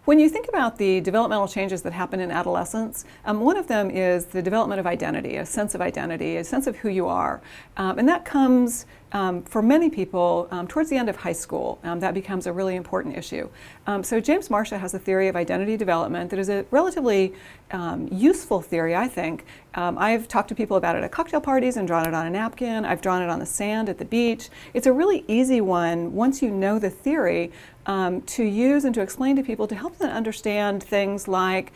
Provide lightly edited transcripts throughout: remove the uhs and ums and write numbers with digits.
When you think about the developmental changes that happen in adolescence, one of them is the development of identity, a sense of who you are. And that comes for many people towards the end of high school. That becomes a really important issue. So James Marcia has a theory of identity development that is a relatively useful theory, I think. I've talked to people about it at cocktail parties and drawn it on a napkin. I've drawn it on the sand at the beach. It's a really easy one, once you know the theory, to use and to explain to people to help them understand things like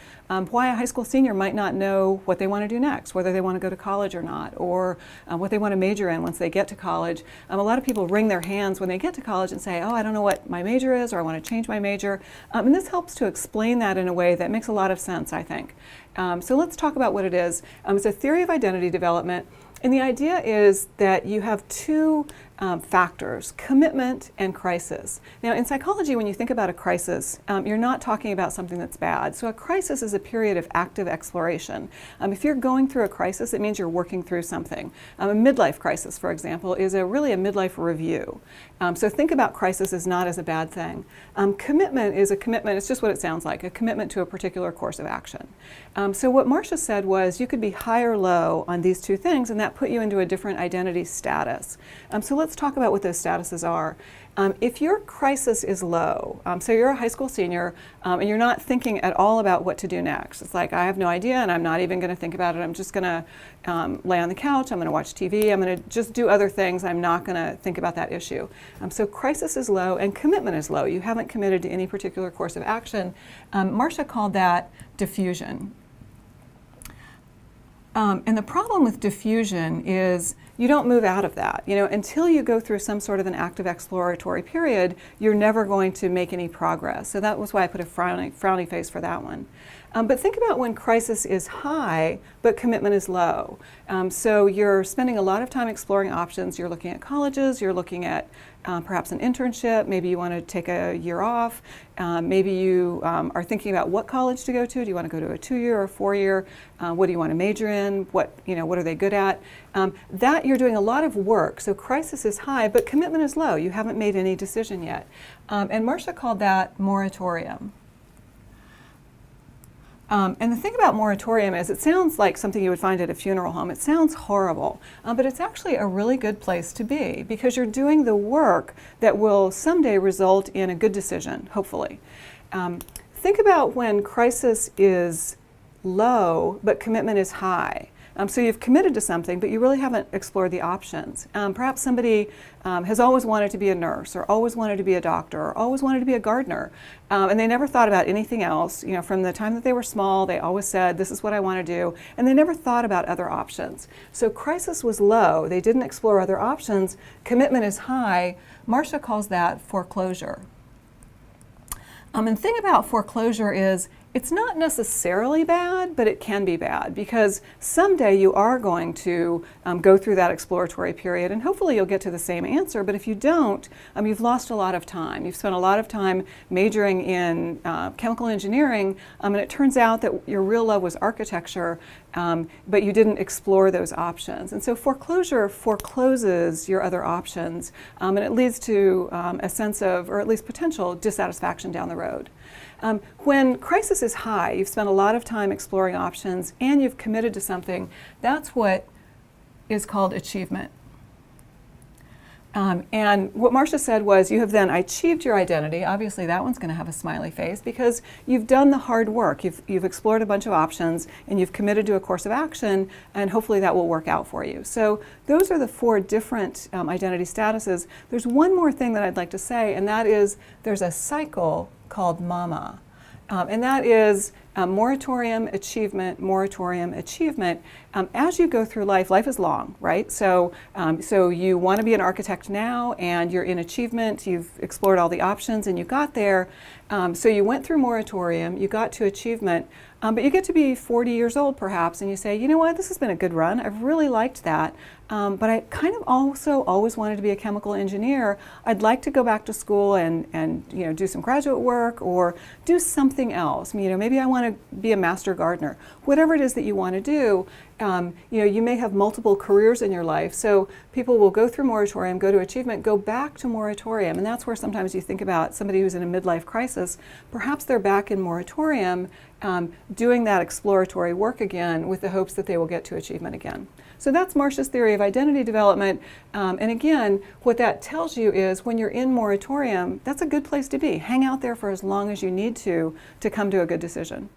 why a high school senior might not know what they want to do next, whether they want to go to college or not, or what they want to major in once they get to college. A lot of people wring their hands when they get to college and say, oh, I don't know what my major is, or I want to change my major. And this helps to explain that in a way that makes a lot of sense, I think. So let's talk about what it is. It's a theory of identity development. And the idea is that you have two factors, commitment and crisis. Now, in psychology, when you think about a crisis, you're not talking about something that's bad. So a crisis is a period of active exploration. If you're going through a crisis, it means you're working through something. A midlife crisis, for example, is really a midlife review. So think about crisis as not as a bad thing. Commitment is a commitment, it's just what it sounds like, a commitment to a particular course of action. So what Marcia said was you could be high or low on these two things, and that put you into a different identity status. So let's talk about what those statuses are. If your crisis is low, so you're a high school senior and you're not thinking at all about what to do next. It's like, I have no idea and I'm not even going to think about it. I'm just going to lay on the couch, I'm going to watch TV, I'm going to just do other things. I'm not going to think about that issue. So crisis is low and commitment is low. You haven't committed to any particular course of action. Marcia called that diffusion. And the problem with diffusion is you don't move out of that. Until you go through some sort of an active exploratory period, you're never going to make any progress. So that was why I put a frowny face for that one. But think about when crisis is high, but commitment is low. So you're spending a lot of time exploring options. You're looking at colleges, you're looking at perhaps an internship, maybe you want to take a year off, maybe you are thinking about what college to go to. Do you want to go to a 2-year or 4-year? What do you want to major in? What are they good at? That you're doing a lot of work. So crisis is high, but commitment is low. You haven't made any decision yet. And Marcia called that moratorium. And the thing about moratorium is it sounds like something you would find at a funeral home. It sounds horrible, but it's actually a really good place to be because you're doing the work that will someday result in a good decision, hopefully. Think about when crisis is low, but commitment is high. So you've committed to something, but you really haven't explored the options. Perhaps somebody has always wanted to be a nurse, or always wanted to be a doctor, or always wanted to be a gardener, and they never thought about anything else. From the time that they were small, they always said, this is what I want to do, and they never thought about other options. So crisis was low. They didn't explore other options. Commitment is high. Marcia calls that foreclosure. And the thing about foreclosure is it's not necessarily bad, but it can be bad because someday you are going to go through that exploratory period and hopefully you'll get to the same answer. But if you don't, you've lost a lot of time. You've spent a lot of time majoring in chemical engineering, and it turns out that your real love was architecture, but you didn't explore those options. And so foreclosure forecloses your other options, and it leads to a sense of, or at least potential, dissatisfaction down the road. When crisis is high, you've spent a lot of time exploring options and you've committed to something, that's what is called achievement. And what Marcia said was you have then achieved your identity. Obviously that one's going to have a smiley face because you've done the hard work. You've explored a bunch of options and you've committed to a course of action, and hopefully that will work out for you. So those are the 4 different identity statuses. There's one more thing that I'd like to say, and that is there's a cycle called MAMA. And that is moratorium, achievement, moratorium, achievement. As you go through life, life is long, right? So you want to be an architect now and you're in achievement, you've explored all the options and you got there. So you went through moratorium, you got to achievement, but you get to be 40 years old perhaps and you say, you know what, this has been a good run, I've really liked that, but I kind of also always wanted to be a chemical engineer. I'd like to go back to school and do some graduate work or do something else. Maybe I want to be a master gardener. Whatever it is that you want to do, You may have multiple careers in your life. So people will go through moratorium, go to achievement, go back to moratorium. And that's where sometimes you think about somebody who's in a midlife crisis. Perhaps they're back in moratorium doing that exploratory work again with the hopes that they will get to achievement again. So that's Marcia's theory of identity development. And again, what that tells you is when you're in moratorium, that's a good place to be. Hang out there for as long as you need to come to a good decision.